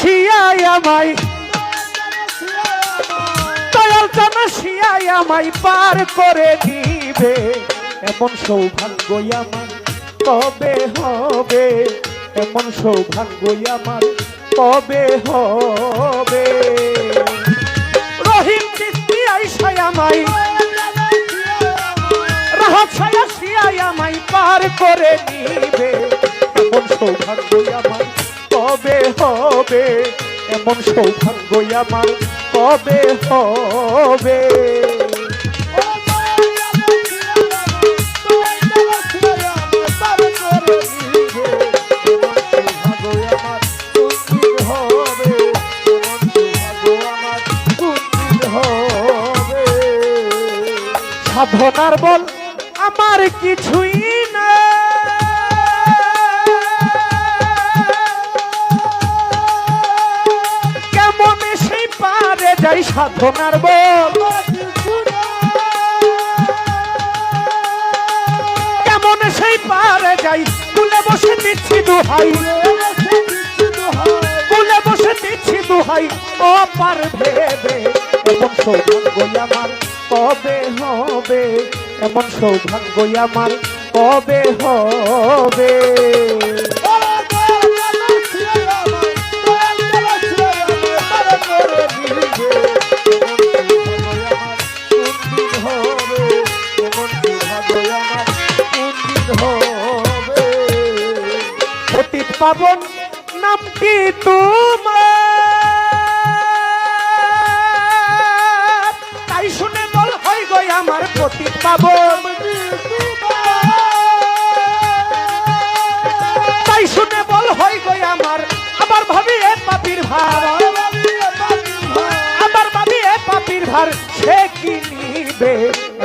শিয়াই আমায় দয়াল জানা শিয়াই আমায় পার করে দিবে এমন সৌভাগ্য আমার কবে হবে এমন সৌভাগ্য আমার কবে হবে রহিম চিস্তি আইসাই আমায় রাহত ছায়া শিয়াই আমায় পার করে নিবে এমন সৌভাগ্য আমার কবে হবে এমন সৌভাগ্য আমার কবে হবে সাধনার বল আমার কিছুই না কেমন সেই পারে যাই সাধনার বল কেমন সেই পারে যাই কুলে বসে দিচ্ছি দোহাই কুলে বসে দিচ্ছি দোহাই ও পার ভেবে এমন সৌভাগ্য আমার কবে হবে এমন সৌভাগ্য আমার কবে হবে পতিত পাবন নামটি তোমার তাই শুনে বল হয় গো আমার পতিত পাবন তাই শুনে বল হয় গো আমার আবার ভাবি এ পাপির ভার আবার ভাবি এ পাপির ভার সে কি নিবে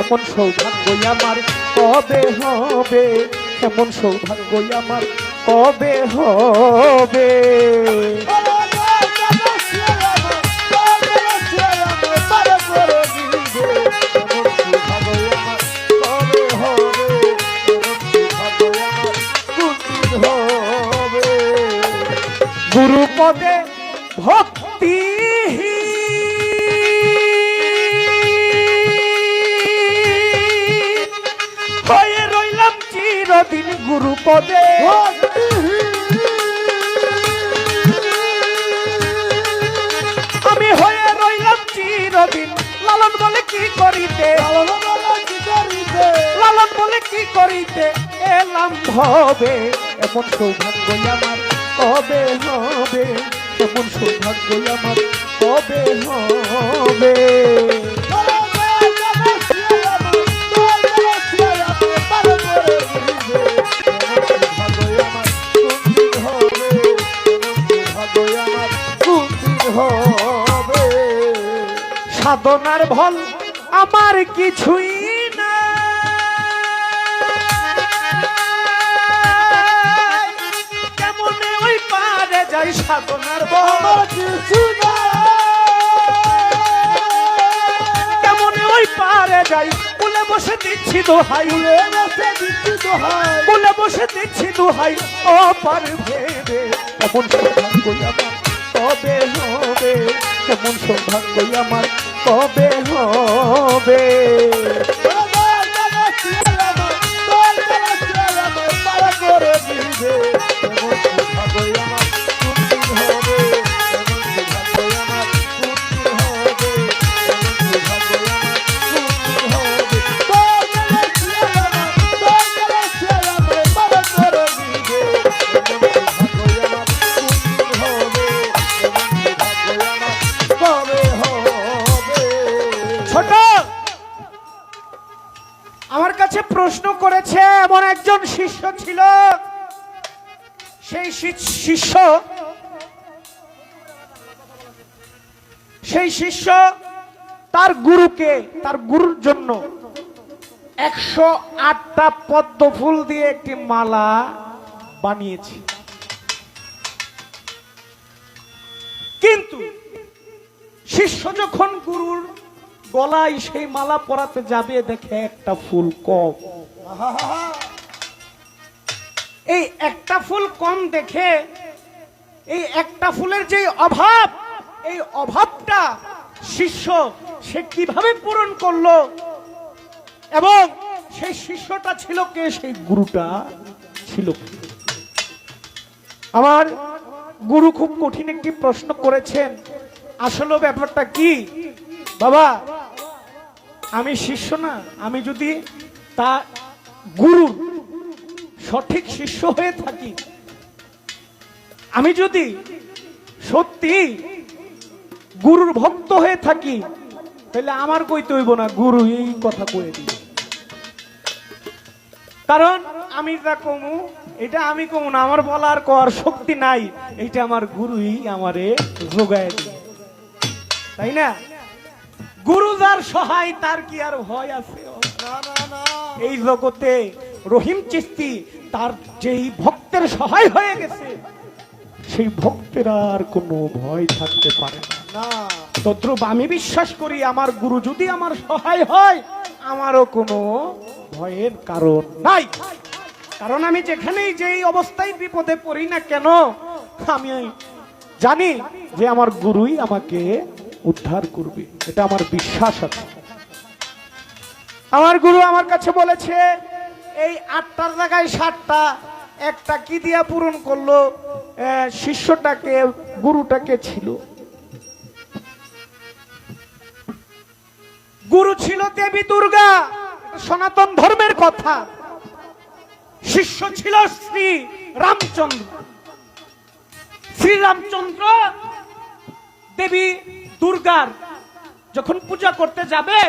এমন সৌভাগ্য আমার কবে হবে এমন সৌভাগ্য আমার কবে হবে গুরুপদে ভক্তি হয়ে রইলাম চিরদিন গুরুপদে আমি হয়ে রইলাম চিরদিন লালন বলে কি করিতে লালন বলে কি করিতে এলাম ভবে এমন সৌভাগ্য আমার কবে হবে এমন সৌভাগ্য আমার কবে হবে সাধনার ফল আমার কিছুই না কেমনে ওই পারে যাই সাধনার ফল কিছু না কেমনে ওই পারে যাই কুলে বসে দিচ্ছি দোহাই কুলে বসে দিচ্ছি দোহাই ও পার ভেবে এমন সৌভাগ্য আমার কবে হবে এমন সৌভাগ্য আমার কবে হবে আমার কাছে প্রশ্ন করেছে এমন একজন শিষ্য ছিল সেই শিষ্য তার গুরুকে তার গুরুর জন্য 108টা পদ্ম ফুল দিয়ে একটি মালা বানিয়েছে কিন্তু শিষ্য যখন গুরুর গলায় সেই মালা পরাতে যাবে দেখে একটা ফুল কম এই একটা ফুল কম দেখে এই একটা ফুলের যে অভাব, এই অভাবটা শিষ্য সে কিভাবে পূরণ করলো, এবং সেই শিষ্যটা ছিল কে, সেই গুরুটা ছিল কে? আমার গুরু খুব কঠিন একটি প্রশ্ন করেছেন। আসলে ব্যাপারটা কি বাবা, আমি শিষ্য না, আমি যদি তা গুরু সঠিক শিষ্য হয়ে থাকি, আমি যদি সত্যি গুরুর ভক্ত হয়ে থাকি, তাহলে আমার কইতে হইব না, গুরু এই কথা কয়ে দিই। কারণ আমি যা কমু, এটা আমি কমু না, আমার বলার কর শক্তি নাই, এটা আমার গুরুই আমারে যোগায় দিবে, তাই না? গুরু যার সহায় তার কি আর ভয় আছে? এই জগতে রহিম চিশতি তার যেই ভক্তের সহায় হয়ে গেছে, সেই ভক্তের আর কোনো ভয় থাকতে পারে না। তদ্রূপ আমি বিশ্বাস করি, আমার গুরু যদি আমার সহায় হয়, আমারও কোনো ভয়ের কারণ নাই। কারণ আমি যেখানেই যেই অবস্থায় বিপদে পড়ি না কেন, আমি জানি যে আমার গুরুই আমাকে উদ্ধার করবে, এটা আমার বিশ্বাস আছে। আমার গুরু আমার কাছে বলেছে, এই 8টার জায়গায় 7টা, একটা কি দিয়া পূরণ করলো? শিষ্যটাকে, গুরুটাকে ছিল, গুরু ছিল দেবী দুর্গা, সনাতন ধর্মের কথা। শিষ্য ছিল শ্রী রামচন্দ্র। শ্রী রামচন্দ্র দেবী দুর্গার যখন পূজা করতে যাবে,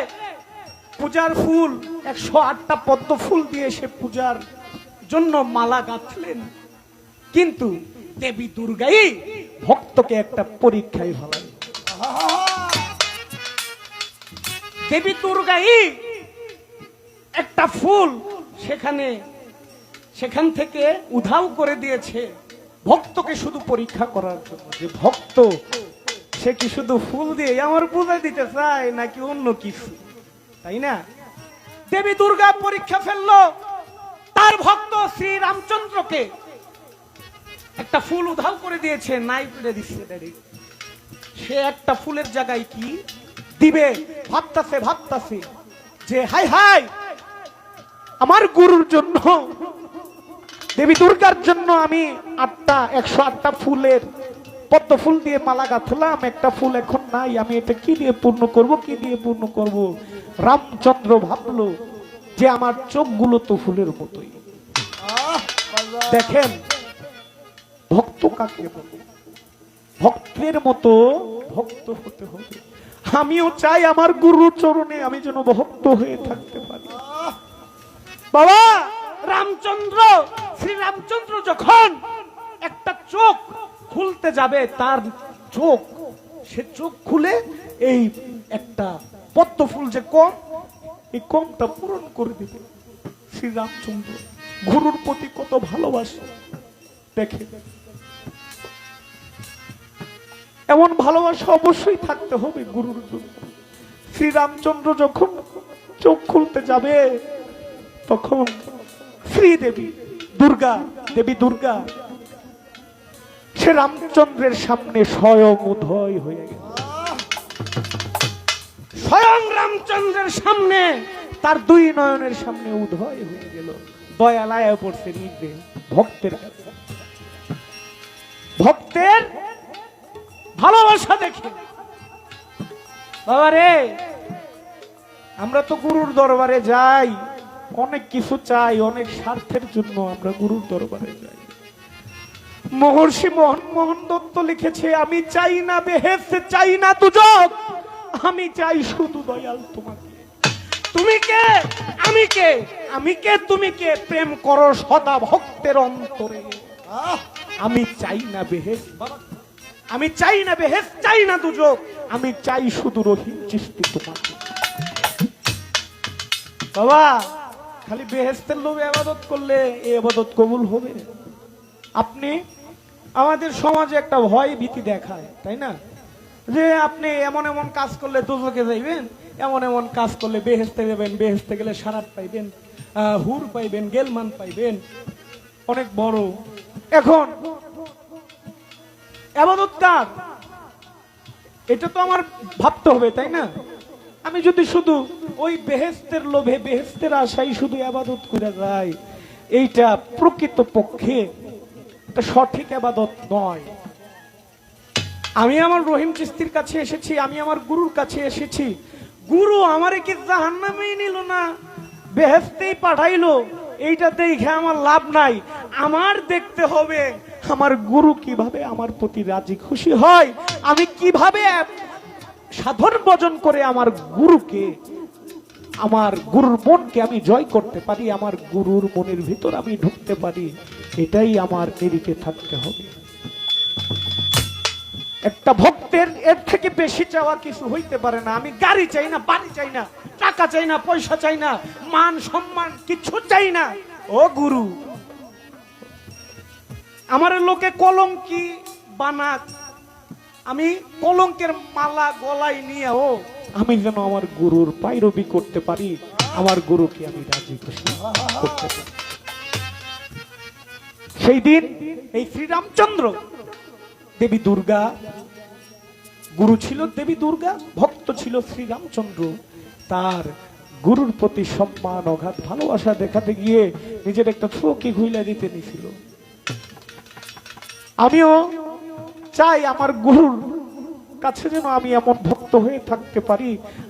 পূজার ফুল 108টা পদ্ম ফুল দিয়ে সে পূজার জন্য মালা গাঁথলেন। কিন্তু দেবী দুর্গাই ভক্তকে একটা পরীক্ষায় ফেলেন। দেবী দুর্গাই একটা ফুল সেখান থেকে উধাও করে দিয়েছে ভক্তকে শুধু পরীক্ষা করার জন্য, যে ভক্ত সে কি শুধু ফুল দিয়ে আমার পূজা দিতে চায় নাকি অন্য কিছু, তাই না? দেবী দুর্গা পরীক্ষা ফেললো তার ভক্ত শ্রী রামচন্দ্রকে, একটা ফুল উধাও করে দিয়েছে, নাই পেড়ে দিচ্ছে। সে একটা ফুলের জায়গায় কি দিবে ভাবতাছে যে হাই হাই, আমার গুরুর জন্য, দেবী দুর্গার জন্য আমি 108টা ফুলের পদ্ম ফুল দিয়ে মালা গাঁথলাম, একটা ফুল এখন নাই, আমি এটা কি দিয়ে পূর্ণ করব? রামচন্দ্র ভাবলো যে আমার চোখগুলো তো ফুলের মতোই। দেখেন ভক্ত কাকে বলে? ভক্তের মতো ভক্ত হতে হবে। আমিও চাই আমার গুরুর চরণে আমি যেন ভক্ত হয়ে থাকতে পারি। বাবা রামচন্দ্র, শ্রী রামচন্দ্র যখন একটা চোখ খুলতে যাবে, তার সে চোখ খুলে এই একটা পদ্ম ফুল যে কম, এই কমটা পূরণ করে দিবে। শ্রী রামচন্দ্র গুরুর প্রতি কত ভালোবাসে দেখে। এমন ভালোবাসা অবশ্যই থাকতে হবে গুরুর জন্য। শ্রী রামচন্দ্র যখন চোখ খুলতে যাবে, তখন শ্রী দেবী দুর্গা সে রামচন্দ্রের সামনে স্বয়ং উদয় হয়ে গেল। স্বয়ং রামচন্দ্রের সামনে, তার 2 নয়নের সামনে উদয় হয়ে গেল। দয়ালায় পড়ছে নিজে ভক্তের কাছে, ভক্তের ভালোবাসা দেখে। বাবা রে, আমরা তো গুরুর দরবারে যাই, অনেক কিছু চাই, অনেক স্বার্থের জন্য আমরা গুরুর দরবারে যাই। মহর্ষি মোহন দত্ত লিখেছে, আমি চাই না বেহেশত, চাই না দুজক, আমি চাই শুধু দয়াল তোমাকে। তুমি কে, আমি কে, তুমি কে? প্রেম করো সদা ভক্তের অন্তরে। আমি চাই না বেহেশত, আমি চাই না বেহেশত, চাই না দুজক, আমি চাই শুধু রহিম চিশতি তোমাকে। বাবা খালি বেহেশতের লোভে ইবাদত করলে এই ইবাদত কবুল হবে? আপনি আমাদের সমাজে একটা ভয় ভীতি দেখায়, তাই না? যে আপনি এমন এমন কাজ করলে দোজখে যাইবেন, এমন কাজ করলে বেহেশতে যাবেন, বেহেশতে গেলে সারাত পাইবেন, হুর পাইবেন, গেলমান পাইবেন, অনেক বড়। এখন ইবাদত কার? এটা তো আমার ভাবতে হবে, তাই না? আমি যদি শুধু ওই বেহেশতের লোভে বেহেশতের আশায় শুধু ইবাদত করে যাই, এইটা প্রকৃত পক্ষে এটা সঠিক ইবাদত নয়। আমি আমার রহিম চিস্তির কাছে এসেছি, আমি আমার গুরুর কাছে এসেছি, গুরু আমারে কি জাহান্নামেই নিল না বেহেশতেই পাঠাইলো, এইটা দেখে আমার লাভ নাই। আমার দেখতে হবে আমার গুরু কিভাবে আমার প্রতি রাজি খুশি হয়, আমি কিভাবে সাধন ভজন করে আমার গুরুকে, আমার গুরুর মনকে আমি জয় করতে পারি, আমার গুরুর মনের ভিতর আমি ঢুকতে পারি, এটাই আমার নিরিখে থাকতে হবে। একটা ভক্তের এর থেকে বেশি চাওয়া কিছু হইতে পারে না। আমি গাড়ি চাই না, বাড়ি চাই না, টাকা চাই না, পয়সা চাই না, মান সম্মান কিছু চাই না। ও গুরু, আমার লোকে কলঙ্কি বানাক, আমি কলঙ্কের মালা গলায় নিয়ে আমি যেন আমার গুরুর পায়রবি করতে পারি, আমার গুরুকে আমি রাজি খুশি করতে পারি। সেই দিন এই শ্রীরামচন্দ্র, দেবী দুর্গা, গুরু ছিল দেবী দুর্গা, ভক্ত ছিল শ্রীরামচন্দ্র, তার গুরুর প্রতি সম্মান অগাধ ভালোবাসা দেখাতে গিয়ে নিজের একটা চোখে ঘুইলা দিতে নিছিল। আমিও চাই আমার গুরুর কাছে যেন আমি এমন ভক্ত হয়ে থাকতে পারি,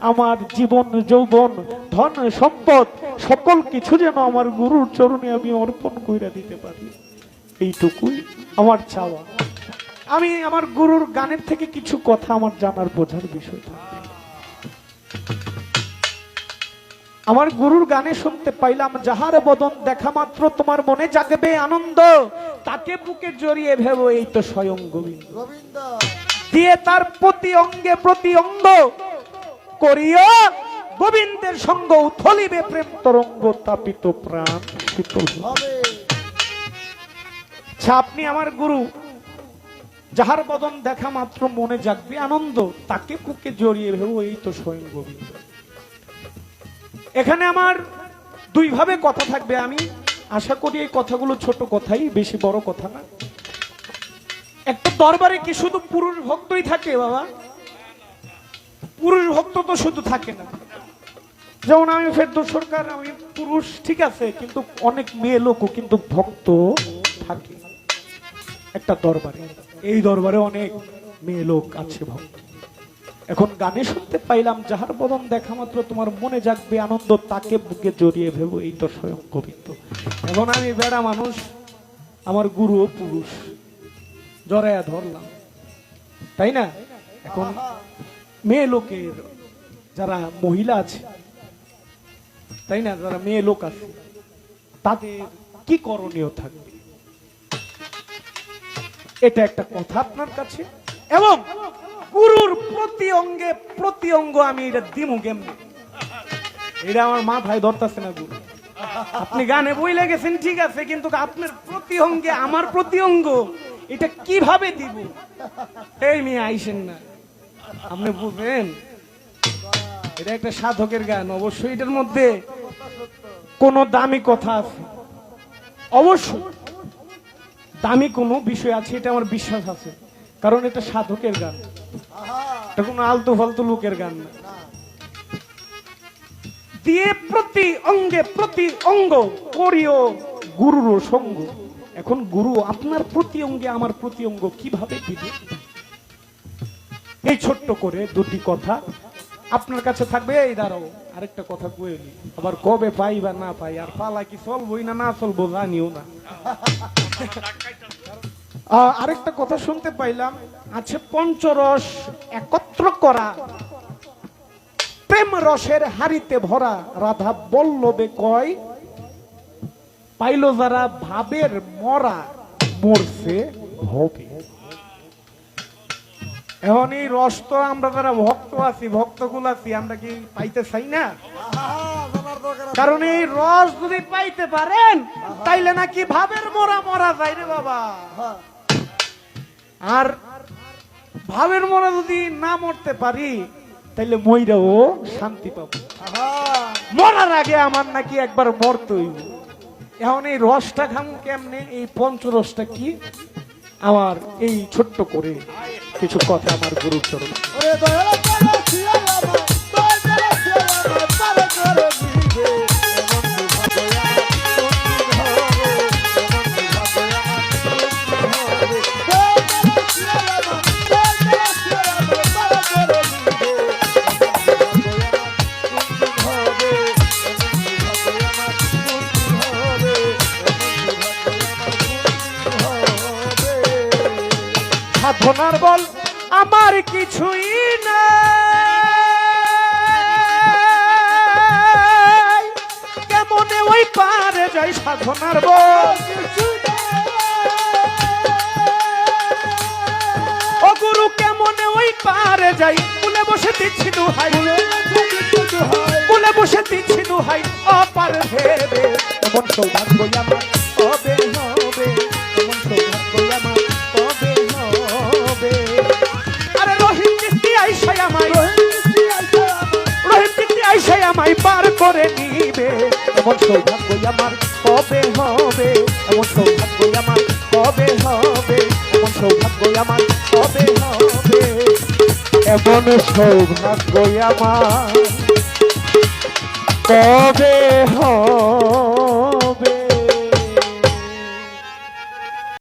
আমার জীবন যৌবন ধন সম্পদ সকল কিছু যেন আমার গুরুর চরণে আমি অর্পণ কইরা দিতে পারি, এইটুকুই আমার চাওয়া। আমি আমার গুরুর গানের থেকে কিছু কথা আমার জানার বোঝার বিষয় থাকবে। আমার গুরুর গানে শুনতে পাইলাম, যাহার বদন দেখা মাত্র তোমার মনে জাগবে আনন্দ, তাকে বুকে জড়িয়ে ভেবো এই তো স্বয়ং গোবিন্দ, দিয়ে তার প্রতি অঙ্গে প্রতি অঙ্গ করিও গোবিন্দের সঙ্গ, উথলিবে প্রেম তরঙ্গ, তাপিত প্রাণ শীতল হবে। আপনি আমার গুরু, যাহার বদন দেখা মাত্র মনে জাগবে আনন্দ, তাকে বুকে জড়িয়ে ভেবো এই তো স্বয়ং গোবিন্দ। এখানে আমার দুই ভাবে কথা থাকবে, আমি আশা করি এই কথাগুলো ছোট কথাই, বেশি বড় কথা না। একটা দরবারে কি শুধু পুরুষ ভক্তই থাকে বাবা? পুরুষ ভক্ত তো শুধু থাকে না। যেমন আমি ফেরদৌস সরকার, আমি পুরুষ ঠিক আছে, কিন্তু অনেক মেয়ে লোকও কিন্তু ভক্ত থাকে একটা দরবারে। এই দরবারে অনেক মেয়ে লোক আছে ভক্ত। এখন গানে শুনতে পাইলাম, যাহার বদন দেখা মাত্র তোমার মনে জাগবে আনন্দ, তাকে বুকে জড়িয়ে ভেবো এই তো স্বয়ং গোবিন্দ। এখন আমি বেড়া মানুষ, আমার গুরু পুরুষ, জড়াইয়া ধরলাম, তাই না? এখন মেয়ে লোকের যারা মহিলা আছে, তাই না, যারা মেয়ে লোক আছে, তাদের কি করণীয় থাকবে, এটা একটা কথা আপনার কাছে। এবং গুরুর প্রতি অঙ্গে প্রতি অঙ্গ আমি এটা দিমু কেমনি, এটা আমার মাথায় ধরতেছে না। গুরু, আপনি গানে বইলে গেছেন ঠিক আছে, কিন্তু আপনার প্রতি অঙ্গে আমার প্রতি অঙ্গ এটা কিভাবে দিব? এই মেয়ে আইসেন না, আপনি বুঝবেন এটা একটা সাধকের গান, অবশ্যই এটার মধ্যে কোন দামি কথা আছে, অবশ্যই দামি কোনো বিষয় আছে, এটা আমার বিশ্বাস আছে, কারণ এটা সাধকের গান, এটা কোনো আলতু ফালতু লোকের গান না। দিয়ে প্রতি অঙ্গে প্রতি অঙ্গ করিও গুরুর সঙ্গ। এখন গুরু আপনার প্রতি অঙ্গে আমার প্রতি অঙ্গ কিভাবে দিবে, এই ছোট্ট করে দুটি কথা আপনার কাছে থাকবে। এই দাঁড়াও, আরেকটা কথা কইলি, আবার কবে পাই বা না পাই, আর পালা কি চলবই না না চলবো জানিও না। আরেকটা কথা শুনতে পাইলাম, আছে পঞ্চরস একত্র করা, প্রেম রসের হাড়িতে ভরা, রাধা বল্লভে কয়, পাইল যারা ভাবের মরা, মরছে হবে। এখন এই রস তো আমরা যারা ভক্ত আছি, ভক্তকুল আছি, আমরা কি পাইতে চাই না? কারণ এই রস যদি পাইতে পারেন, তাইলে নাকি ভাবের মরা মরা যায় রে বাবা। আর ভাবের মরা যদি না মরতে পারি, তাইলে মইরাও শান্তি পাবো। মরার আগে আমার নাকি একবার মরতে হইব। এখন এই রসটা খামু কেমনে? এই পঞ্চরসটা কি আমার এই ছোট্ট করে কিছু কথা আমার গুরুর চরণে। সাধনার বল আমার কিছুই নাই, কেমনে ওই পারে যাই সাধনার বল। ও গুরু কেমনে ওই পারে যাই, কুলে বসে দিচ্ছি দুহাই, কুলে বসে দিচ্ছি দুহাই অপার ভেবে। এমন সৌভাগ্য আমার কবে হবে, এমন সৌভাগ্য আমার কবে হবে। আরে রহিম চিস্তি আইসাই আমায়, রহিম চিস্তি আইসাই আমায় পার করে নিবে। এমন সৌভাগ্য আমার কবে হবে, এমন সৌভাগ্য আমার কবে হবে, এমন সৌভাগ্য আমার কবে হবে, এমন সৌভাগ্য আমার কবে হবে।